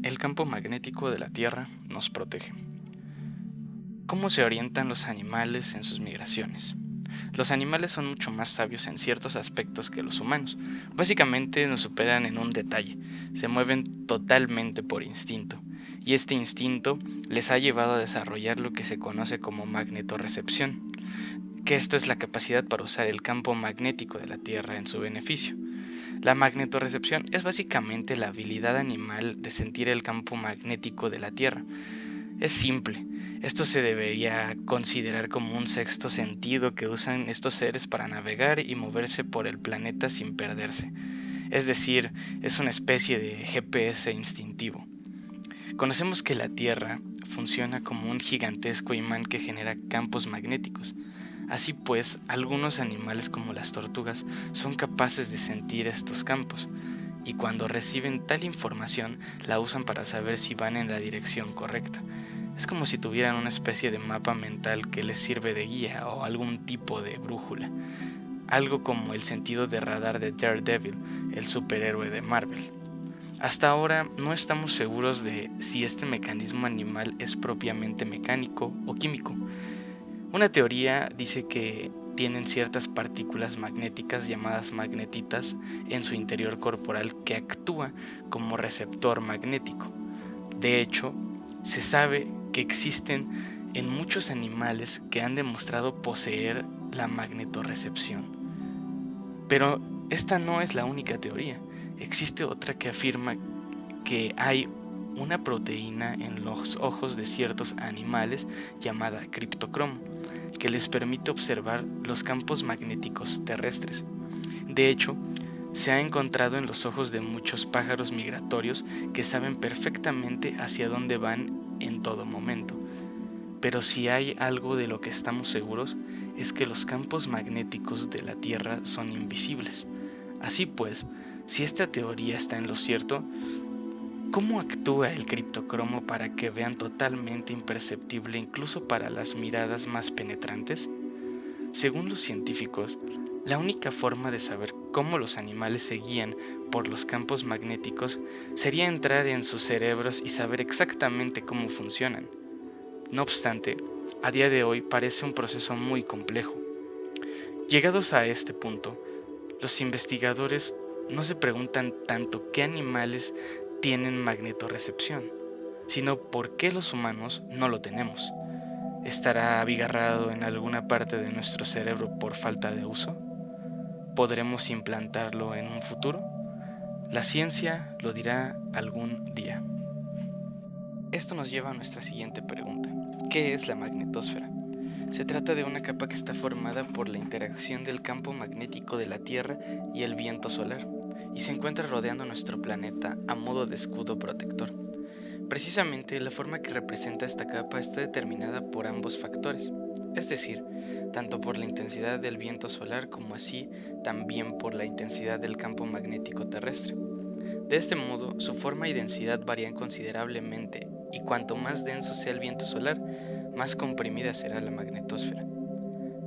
El campo magnético de la Tierra nos protege. ¿Cómo se orientan los animales en sus migraciones? Los animales son mucho más sabios en ciertos aspectos que los humanos. Básicamente nos superan en un detalle. Se mueven totalmente por instinto. Y este instinto les ha llevado a desarrollar lo que se conoce como magnetorrecepción, que esto es la capacidad para usar el campo magnético de la Tierra en su beneficio. La magnetorrecepción es básicamente la habilidad animal de sentir el campo magnético de la Tierra. Es simple. Esto se debería considerar como un sexto sentido que usan estos seres para navegar y moverse por el planeta sin perderse. Es decir, es una especie de GPS instintivo. Conocemos que la Tierra funciona como un gigantesco imán que genera campos magnéticos. Así pues, algunos animales como las tortugas son capaces de sentir estos campos, y cuando reciben tal información la usan para saber si van en la dirección correcta. Es como si tuvieran una especie de mapa mental que les sirve de guía o algún tipo de brújula, algo como el sentido de radar de Daredevil, el superhéroe de Marvel. Hasta ahora no estamos seguros de si este mecanismo animal es propiamente mecánico o químico. Una teoría dice que tienen ciertas partículas magnéticas llamadas magnetitas en su interior corporal que actúa como receptor magnético. De hecho, se sabe que existen en muchos animales que han demostrado poseer la magnetorrecepción. Pero esta no es la única teoría. Existe otra que afirma que hay una proteína en los ojos de ciertos animales llamada criptocromo, que les permite observar los campos magnéticos terrestres. De hecho, se ha encontrado en los ojos de muchos pájaros migratorios que saben perfectamente hacia dónde van en todo momento. Pero si hay algo de lo que estamos seguros es que los campos magnéticos de la Tierra son invisibles. Así pues, si esta teoría está en lo cierto, ¿cómo actúa el criptocromo para que vean totalmente imperceptible incluso para las miradas más penetrantes? Según los científicos, la única forma de saber cómo los animales se guían por los campos magnéticos sería entrar en sus cerebros y saber exactamente cómo funcionan. No obstante, a día de hoy parece un proceso muy complejo. Llegados a este punto, los investigadores no se preguntan tanto qué animales tienen magnetorrecepción, sino por qué los humanos no lo tenemos. ¿Estará abigarrado en alguna parte de nuestro cerebro por falta de uso? ¿Podremos implantarlo en un futuro? La ciencia lo dirá algún día. Esto nos lleva a nuestra siguiente pregunta. ¿Qué es la magnetosfera? Se trata de una capa que está formada por la interacción del campo magnético de la Tierra y el viento solar, y se encuentra rodeando nuestro planeta a modo de escudo protector. Precisamente la forma que representa esta capa está determinada por ambos factores, es decir, tanto por la intensidad del viento solar como así también por la intensidad del campo magnético terrestre. De este modo, su forma y densidad varían considerablemente, y cuanto más denso sea el viento solar, más comprimida será la magnetosfera.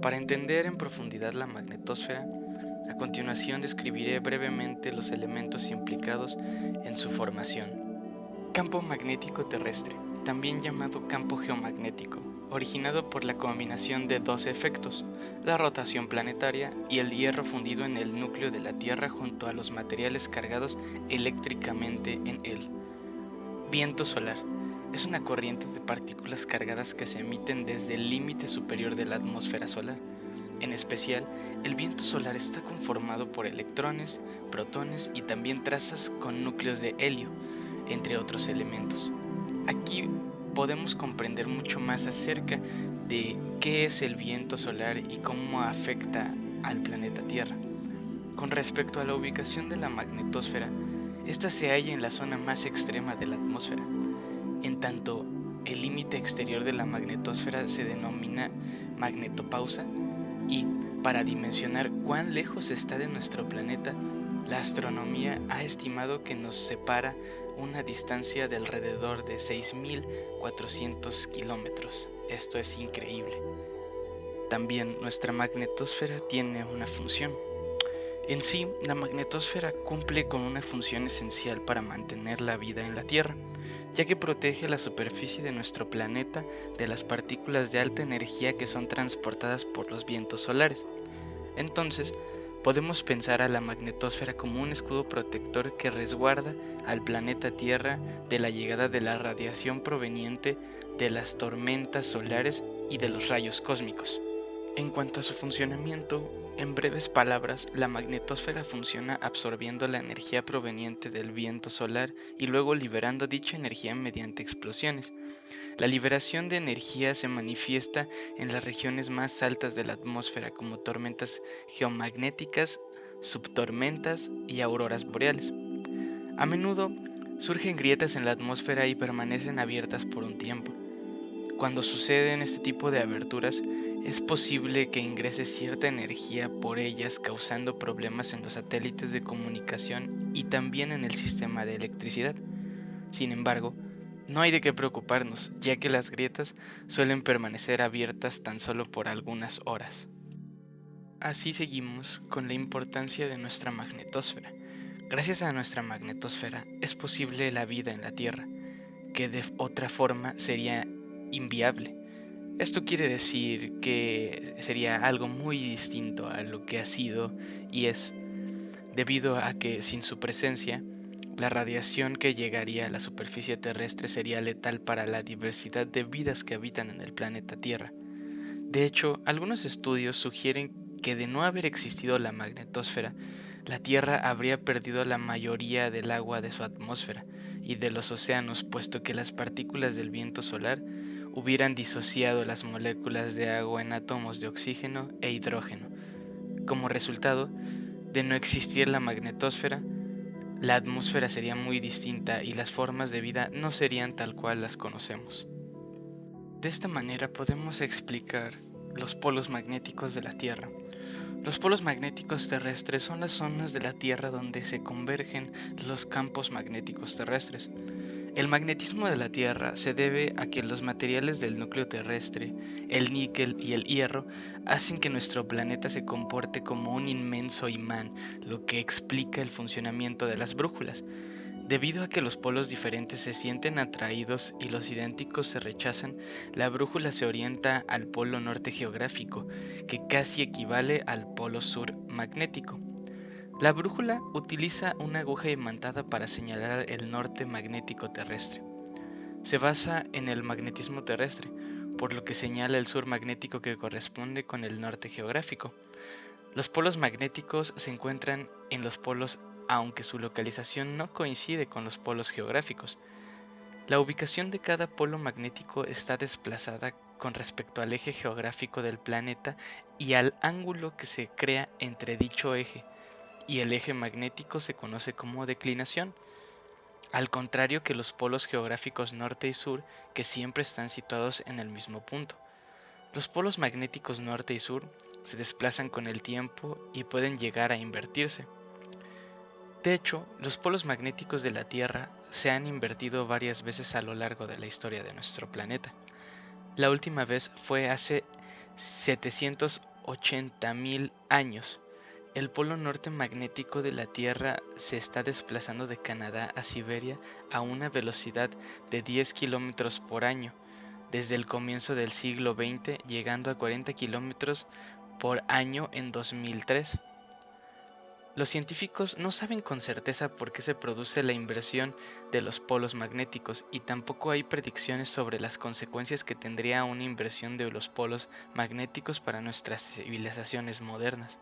Para entender en profundidad la magnetosfera, a continuación describiré brevemente los elementos implicados en su formación. Campo magnético terrestre, también llamado campo geomagnético, originado por la combinación de dos efectos, la rotación planetaria y el hierro fundido en el núcleo de la Tierra junto a los materiales cargados eléctricamente en él. Viento solar. Es una corriente de partículas cargadas que se emiten desde el límite superior de la atmósfera solar. En especial, el viento solar está conformado por electrones, protones y también trazas con núcleos de helio, entre otros elementos. Aquí podemos comprender mucho más acerca de qué es el viento solar y cómo afecta al planeta Tierra. Con respecto a la ubicación de la magnetosfera, esta se halla en la zona más extrema de la atmósfera. En tanto, el límite exterior de la magnetosfera se denomina magnetopausa y, para dimensionar cuán lejos está de nuestro planeta, la astronomía ha estimado que nos separa una distancia de alrededor de 6.400 kilómetros. Esto es increíble. También nuestra magnetosfera tiene una función. En sí, la magnetosfera cumple con una función esencial para mantener la vida en la Tierra. ya que protege la superficie de nuestro planeta de las partículas de alta energía que son transportadas por los vientos solares. Entonces, podemos pensar a la magnetosfera como un escudo protector que resguarda al planeta Tierra de la llegada de la radiación proveniente de las tormentas solares y de los rayos cósmicos. En cuanto a su funcionamiento, en breves palabras, la magnetosfera funciona absorbiendo la energía proveniente del viento solar y luego liberando dicha energía mediante explosiones. La liberación de energía se manifiesta en las regiones más altas de la atmósfera como tormentas geomagnéticas, subtormentas y auroras boreales. A menudo surgen grietas en la atmósfera y permanecen abiertas por un tiempo. Cuando suceden este tipo de aberturas, es posible que ingrese cierta energía por ellas causando problemas en los satélites de comunicación y también en el sistema de electricidad. Sin embargo, no hay de qué preocuparnos, ya que las grietas suelen permanecer abiertas tan solo por algunas horas. Así seguimos con la importancia de nuestra magnetosfera. Gracias a nuestra magnetosfera es posible la vida en la Tierra, que de otra forma sería inviable. Esto quiere decir que sería algo muy distinto a lo que ha sido y es, debido a que sin su presencia, la radiación que llegaría a la superficie terrestre sería letal para la diversidad de vidas que habitan en el planeta Tierra. De hecho, algunos estudios sugieren que de no haber existido la magnetosfera, la Tierra habría perdido la mayoría del agua de su atmósfera y de los océanos, puesto que las partículas del viento solar hubieran disociado las moléculas de agua en átomos de oxígeno e hidrógeno. Como resultado de no existir la magnetosfera, la atmósfera sería muy distinta y las formas de vida no serían tal cual las conocemos. De esta manera podemos explicar los polos magnéticos de la Tierra. Los polos magnéticos terrestres son las zonas de la Tierra donde se convergen los campos magnéticos terrestres. El magnetismo de la Tierra se debe a que los materiales del núcleo terrestre, el níquel y el hierro, hacen que nuestro planeta se comporte como un inmenso imán, lo que explica el funcionamiento de las brújulas. Debido a que los polos diferentes se sienten atraídos y los idénticos se rechazan, la brújula se orienta al polo norte geográfico, que casi equivale al polo sur magnético. La brújula utiliza una aguja imantada para señalar el norte magnético terrestre. Se basa en el magnetismo terrestre, por lo que señala el sur magnético que corresponde con el norte geográfico. Los polos magnéticos se encuentran en los polos aunque su localización no coincide con los polos geográficos. La ubicación de cada polo magnético está desplazada con respecto al eje geográfico del planeta y al ángulo que se crea entre dicho eje, y el eje magnético se conoce como declinación, al contrario que los polos geográficos norte y sur, que siempre están situados en el mismo punto. Los polos magnéticos norte y sur se desplazan con el tiempo y pueden llegar a invertirse. De hecho, los polos magnéticos de la Tierra se han invertido varias veces a lo largo de la historia de nuestro planeta. La última vez fue hace 780.000 años. El polo norte magnético de la Tierra se está desplazando de Canadá a Siberia a una velocidad de 10 kilómetros por año, desde el comienzo del siglo XX, llegando a 40 kilómetros por año en 2003. Los científicos no saben con certeza por qué se produce la inversión de los polos magnéticos y tampoco hay predicciones sobre las consecuencias que tendría una inversión de los polos magnéticos para nuestras civilizaciones modernas,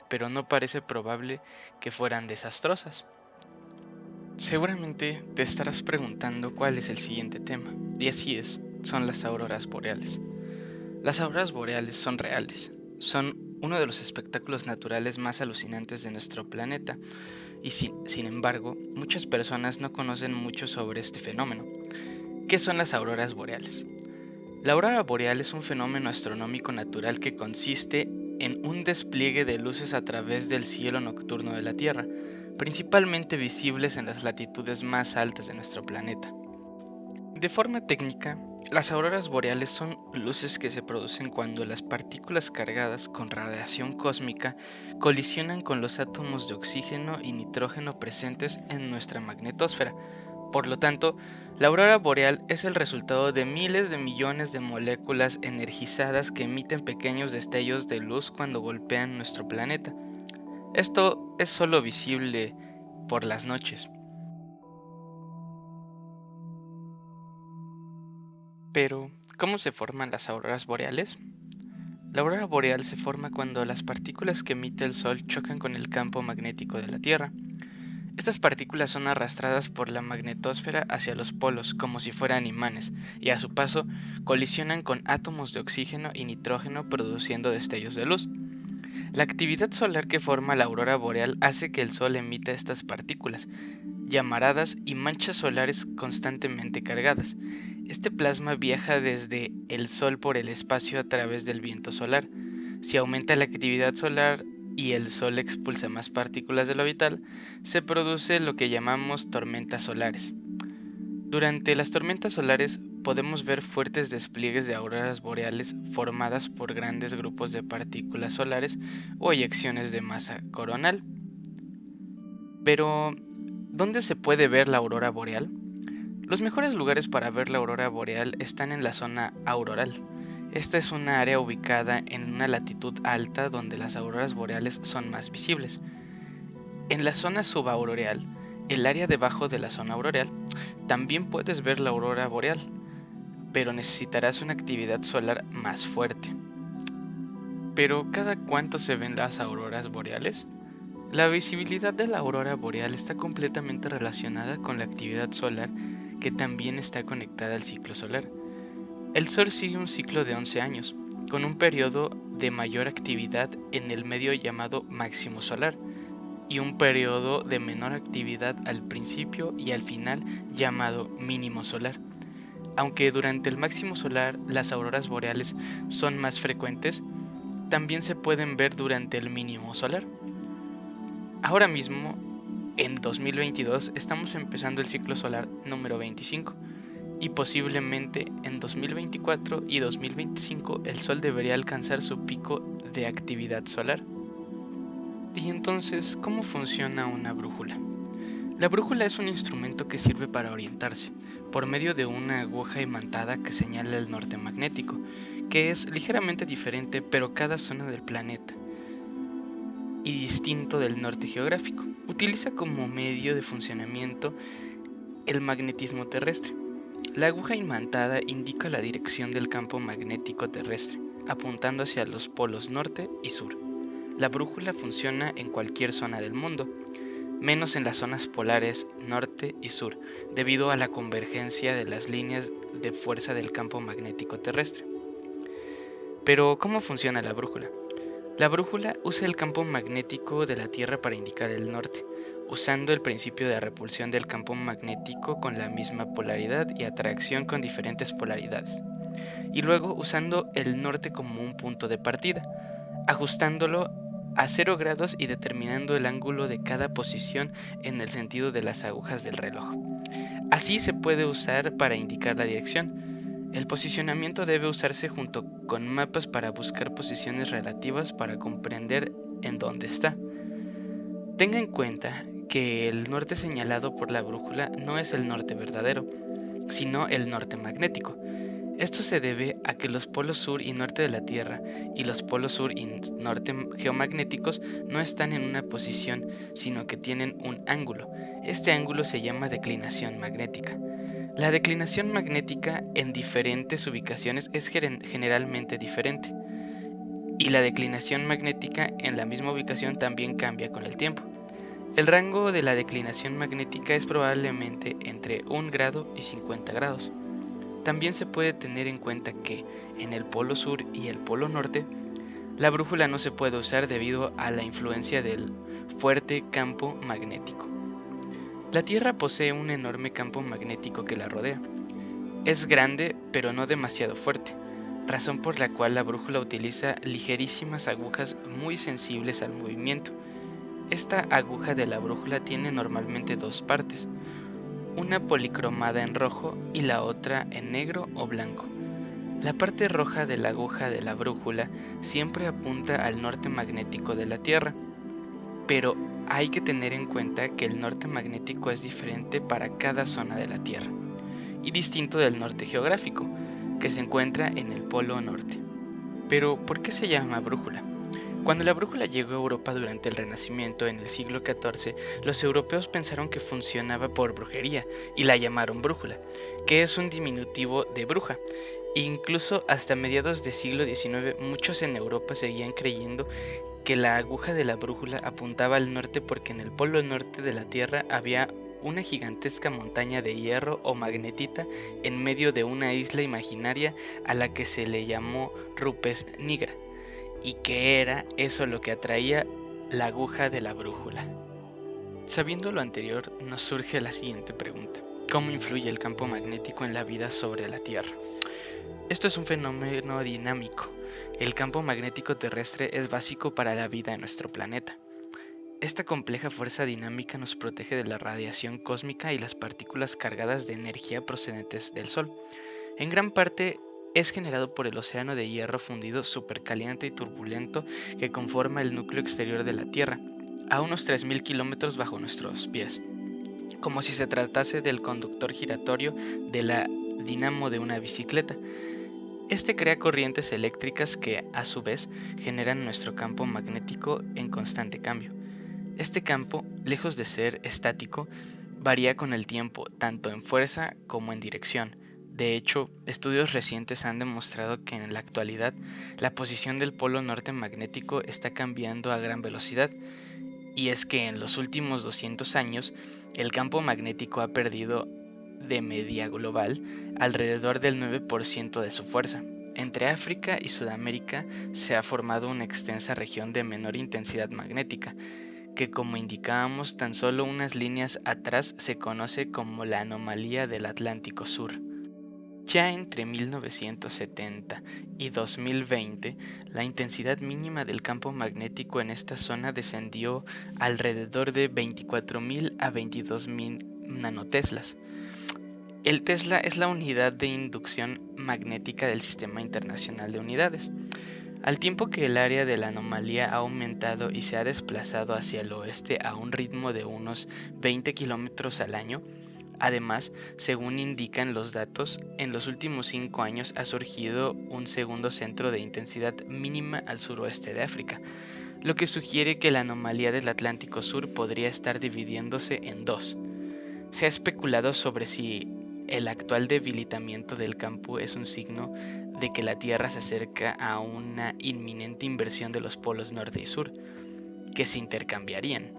pero no parece probable que fueran desastrosas. Seguramente te estarás preguntando cuál es el siguiente tema, y así es, son las auroras boreales. Las auroras boreales son reales, son uno de los espectáculos naturales más alucinantes de nuestro planeta, y sin embargo, muchas personas no conocen mucho sobre este fenómeno. ¿Qué son las auroras boreales? La aurora boreal es un fenómeno astronómico natural que consiste en un despliegue de luces a través del cielo nocturno de la Tierra, principalmente visibles en las latitudes más altas de nuestro planeta. De forma técnica, las auroras boreales son luces que se producen cuando las partículas cargadas con radiación cósmica colisionan con los átomos de oxígeno y nitrógeno presentes en nuestra magnetosfera, Por lo tanto, la aurora boreal es el resultado de miles de millones de moléculas energizadas que emiten pequeños destellos de luz cuando golpean nuestro planeta. Esto es solo visible por las noches. Pero, ¿cómo se forman las auroras boreales? La aurora boreal se forma cuando las partículas que emite el Sol chocan con el campo magnético de la Tierra. Estas partículas son arrastradas por la magnetosfera hacia los polos como si fueran imanes, y a su paso colisionan con átomos de oxígeno y nitrógeno produciendo destellos de luz. La actividad solar que forma la aurora boreal hace que el Sol emita estas partículas, llamaradas y manchas solares constantemente cargadas. Este plasma viaja desde el Sol por el espacio a través del viento solar. Si aumenta la actividad solar y el Sol expulsa más partículas de lo vital, se produce lo que llamamos tormentas solares. Durante las tormentas solares podemos ver fuertes despliegues de auroras boreales formadas por grandes grupos de partículas solares o eyecciones de masa coronal. Pero, ¿dónde se puede ver la aurora boreal? Los mejores lugares para ver la aurora boreal están en la zona auroral. Esta es una área ubicada en una latitud alta donde las auroras boreales son más visibles. En la zona subauroral, el área debajo de la zona auroral, también puedes ver la aurora boreal, pero necesitarás una actividad solar más fuerte. Pero, ¿cada cuánto se ven las auroras boreales? La visibilidad de la aurora boreal está completamente relacionada con la actividad solar, que también está conectada al ciclo solar. El Sol sigue un ciclo de 11 años, con un periodo de mayor actividad en el medio llamado máximo solar, y un periodo de menor actividad al principio y al final llamado mínimo solar. Aunque durante el máximo solar las auroras boreales son más frecuentes, también se pueden ver durante el mínimo solar. Ahora mismo, en 2022, estamos empezando el ciclo solar número 25 y posiblemente en 2024 y 2025 el Sol debería alcanzar su pico de actividad solar. Y entonces, ¿cómo funciona una brújula? La brújula es un instrumento que sirve para orientarse, por medio de una aguja imantada que señala el norte magnético, que es ligeramente diferente pero cada zona del planeta, y distinto del norte geográfico. Utiliza como medio de funcionamiento el magnetismo terrestre. La aguja imantada indica la dirección del campo magnético terrestre, apuntando hacia los polos norte y sur. La brújula funciona en cualquier zona del mundo, menos en las zonas polares norte y sur, debido a la convergencia de las líneas de fuerza del campo magnético terrestre. Pero, ¿cómo funciona la brújula? La brújula usa el campo magnético de la Tierra para indicar el norte, usando el principio de repulsión del campo magnético con la misma polaridad y atracción con diferentes polaridades, y luego usando el norte como un punto de partida, ajustándolo a 0 grados y determinando el ángulo de cada posición en el sentido de las agujas del reloj. Así se puede usar para indicar la dirección. El posicionamiento debe usarse junto con mapas para buscar posiciones relativas para comprender en dónde está. Tenga en cuenta que el norte señalado por la brújula no es el norte verdadero, sino el norte magnético. Esto se debe a que los polos sur y norte de la Tierra y los polos sur y norte geomagnéticos no están en una posición, sino que tienen un ángulo. Este ángulo se llama declinación magnética. La declinación magnética en diferentes ubicaciones es generalmente diferente, y la declinación magnética en la misma ubicación también cambia con el tiempo. El rango de la declinación magnética es probablemente entre 1 grado y 50 grados. También se puede tener en cuenta que en el polo sur y el polo norte, la brújula no se puede usar debido a la influencia del fuerte campo magnético. La Tierra posee un enorme campo magnético que la rodea. Es grande, pero no demasiado fuerte, razón por la cual la brújula utiliza ligerísimas agujas muy sensibles al movimiento. Esta aguja de la brújula tiene normalmente 2 partes, una policromada en rojo y la otra en negro o blanco. La parte roja de la aguja de la brújula siempre apunta al norte magnético de la Tierra, pero hay que tener en cuenta que el norte magnético es diferente para cada zona de la Tierra y distinto del norte geográfico, que se encuentra en el polo norte. Pero, ¿por qué se llama brújula? Cuando la brújula llegó a Europa durante el Renacimiento en el siglo XIV, los europeos pensaron que funcionaba por brujería y la llamaron brújula, que es un diminutivo de bruja. Incluso hasta mediados del siglo XIX muchos en Europa seguían creyendo que la aguja de la brújula apuntaba al norte porque en el polo norte de la Tierra había una gigantesca montaña de hierro o magnetita en medio de una isla imaginaria a la que se le llamó Rupes Nigra, y que era eso lo que atraía la aguja de la brújula. Sabiendo lo anterior, nos surge la siguiente pregunta: ¿cómo influye el campo magnético en la vida sobre la Tierra? Esto es un fenómeno dinámico. El campo magnético terrestre es básico para la vida en nuestro planeta. Esta compleja fuerza dinámica nos protege de la radiación cósmica y las partículas cargadas de energía procedentes del Sol. En gran parte es generado por el océano de hierro fundido supercaliente y turbulento que conforma el núcleo exterior de la Tierra, a unos 3000 kilómetros bajo nuestros pies, como si se tratase del conductor giratorio de la dinamo de una bicicleta. Este crea corrientes eléctricas que, a su vez, generan nuestro campo magnético en constante cambio. Este campo, lejos de ser estático, varía con el tiempo, tanto en fuerza como en dirección. De hecho, estudios recientes han demostrado que en la actualidad la posición del polo norte magnético está cambiando a gran velocidad, y es que en los últimos 200 años el campo magnético ha perdido de media global alrededor del 9% de su fuerza. Entre África y Sudamérica se ha formado una extensa región de menor intensidad magnética, que, como indicábamos tan solo unas líneas atrás, se conoce como la anomalía del Atlántico Sur. Ya entre 1970 y 2020, la intensidad mínima del campo magnético en esta zona descendió alrededor de 24.000 a 22.000 nanoteslas. El tesla es la unidad de inducción magnética del Sistema Internacional de Unidades. Al tiempo que el área de la anomalía ha aumentado y se ha desplazado hacia el oeste a un ritmo de unos 20 kilómetros al año, además, según indican los datos, en los últimos 5 años ha surgido un segundo centro de intensidad mínima al suroeste de África, lo que sugiere que la anomalía del Atlántico Sur podría estar dividiéndose en dos. Se ha especulado sobre si el actual debilitamiento del campo es un signo de que la Tierra se acerca a una inminente inversión de los polos norte y sur, que se intercambiarían.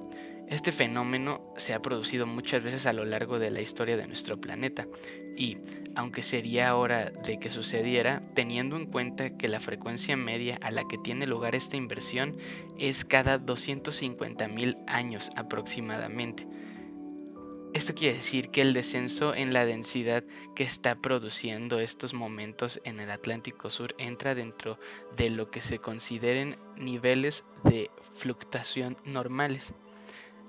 Este fenómeno se ha producido muchas veces a lo largo de la historia de nuestro planeta y, aunque sería hora de que sucediera, teniendo en cuenta que la frecuencia media a la que tiene lugar esta inversión es cada 250.000 años aproximadamente. Esto quiere decir que el descenso en la densidad que está produciendo estos momentos en el Atlántico Sur entra dentro de lo que se consideren niveles de fluctuación normales.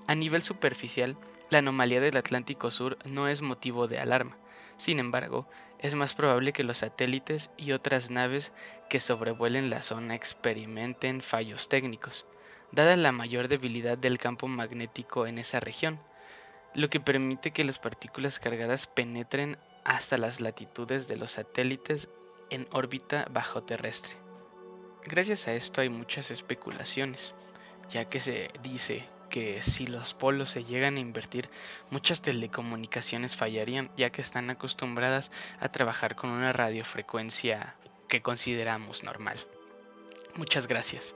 A nivel superficial, la anomalía del Atlántico Sur no es motivo de alarma. Sin embargo, es más probable que los satélites y otras naves que sobrevuelen la zona experimenten fallos técnicos, dada la mayor debilidad del campo magnético en esa región, lo que permite que las partículas cargadas penetren hasta las latitudes de los satélites en órbita bajo terrestre. Gracias a esto hay muchas especulaciones, ya que se dice que si los polos se llegan a invertir, muchas telecomunicaciones fallarían, ya que están acostumbradas a trabajar con una radiofrecuencia que consideramos normal. Muchas gracias.